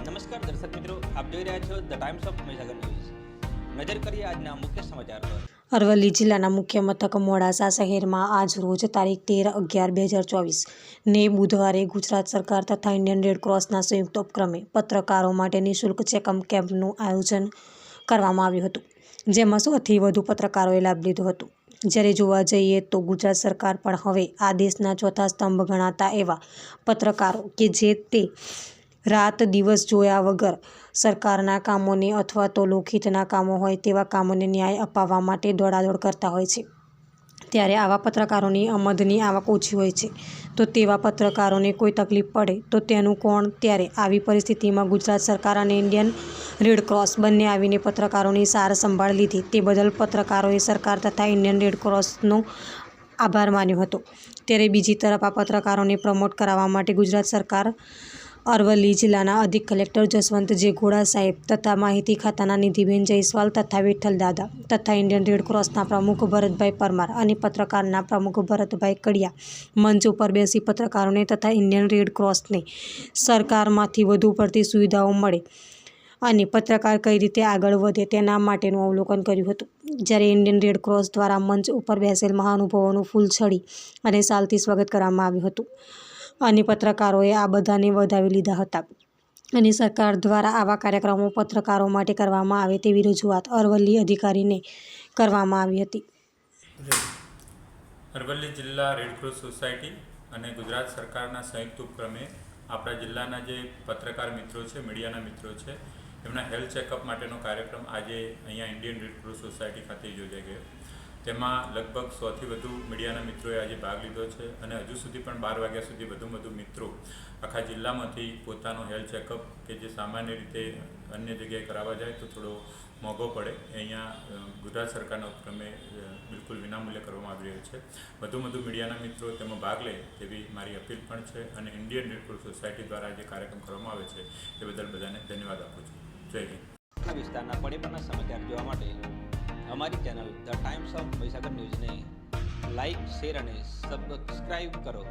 નમસ્કાર દર્શક મિત્રો, આપ જોઈ રહ્યા છો the times of Mahisagar news. નજર કરીએ આજના મુખ્ય સમાચાર પર. અરવલ્લી જિલ્લાના મુખ્ય મથક મોડાસા શહેરમાં આજ રોજ તારીખ 13/11/2024 ને બુધવારે ગુજરાત સરકાર તથા ઇન્ડિયન રેડ ક્રોસના સંયુક્ત ઉપક્રમે પત્રકારો માટે નિઃશુલ્ક ચેકઅપ કેમ્પનું આયોજન કરવામાં આવ્યું હતું, જેમાં 100થી વધુ પત્રકારોએ લાભ લીધો હતો. જ્યારે જોવા જઈએ તો ગુજરાત સરકાર પણ હવે આ દેશના ચોથા સ્તંભ ગણાતા એવા પત્રકારો કે જે તે રાત દિવસ જોયા વગર સરકારના કામોને અથવા તો લોકહિતના કામો હોય તેવા કામોને ન્યાય અપાવવા માટે દોડાદોડ કરતા હોય છે. ત્યારે આવા પત્રકારોની આમદની આવક ઓછી હોય છે, તો તેવા પત્રકારોને કોઈ તકલીફ પડે તો તેનું કોણ? ત્યારે આવી પરિસ્થિતિમાં ગુજરાત સરકાર અને ઇન્ડિયન રેડ ક્રોસ બંને આવીને પત્રકારોની સાર સંભાળ લીધી, તે બદલ પત્રકારોએ સરકાર તથા ઇન્ડિયન રેડ ક્રોસનો આભાર માન્યો હતો. ત્યારે બીજી તરફ આ પત્રકારોને પ્રમોટ કરાવવા માટે ગુજરાત સરકાર અરવલ્લી જિલ્લાના અધિક કલેક્ટર જસવંત જે. ઘોડા સાહેબ તથા માહિતી ખાતાના નિધિબેન જયસ્વાલ તથા વિઠ્ઠલ દાદા તથા ઇન્ડિયન રેડ ક્રોસના પ્રમુખ ભરતભાઈ પરમાર અને પત્રકારના પ્રમુખ ભરતભાઈ કડિયા મંચ ઉપર બેસી પત્રકારોને તથા ઇન્ડિયન રેડ ક્રોસને સરકારમાંથી વધુ પડતી સુવિધાઓ મળે અને પત્રકાર કઈ રીતે આગળ વધે તેના માટેનું અવલોકન કર્યું હતું. જ્યારે ઇન્ડિયન રેડ ક્રોસ દ્વારા મંચ ઉપર બેસેલ મહાનુભાવોનું ફૂલછડી અને શાલથી સ્વાગત કરવામાં આવ્યું હતું અને પત્રકારોએ આ બધાને વધાવી લીધા હતા અને સરકાર દ્વારા આવા કાર્યક્રમો પત્રકારો માટે કરવામાં આવે તેવી રજૂઆત અરવલ્લી અધિકારીને કરવામાં આવી હતી. અરવલ્લી જિલ્લા રેડક્રોસ સોસાયટી અને ગુજરાત સરકારના સંયુક્ત ઉપક્રમે આપણા જિલ્લાના જે પત્રકાર મિત્રો છે, મીડિયાના મિત્રો છે, એમના હેલ્થ ચેકઅપ માટેનો કાર્યક્રમ આજે અહીંયા ઇન્ડિયન રેડક્રોસ સોસાયટી ખાતે યોજાઈ ગયો. તેમાં લગભગ 100થી વધુ મીડિયાના મિત્રોએ આજે ભાગ લીધો છે અને હજુ સુધી પણ 12 વાગ્યા સુધી વધુ મિત્રો આખા જિલ્લામાંથી પોતાનો હેલ્થ ચેકઅપ કે જે સામાન્ય રીતે અન્ય જગ્યાએ કરાવવા જાય તો થોડો મોંઘો પડે, અહીંયા ગુજરાત સરકારના ઉપક્રમે બિલકુલ વિનામૂલ્યે કરવામાં આવી રહ્યો છે. વધુ મીડિયાના મિત્રો તેમાં ભાગ લે તેવી મારી અપીલ પણ છે અને ઇન્ડિયન રેડ ક્રોસ સોસાયટી દ્વારા જે કાર્યક્રમ કરવામાં આવે છે એ બદલ બધાને ધન્યવાદ આપું છું. જય હિન્દ. વિસ્તારના પડેપણના સમાચાર જોવા માટે અમારી channel the times of Mahisagar ન્યૂઝને લાઇક, શેર અને સબસ્ક્રાઇબ કરો.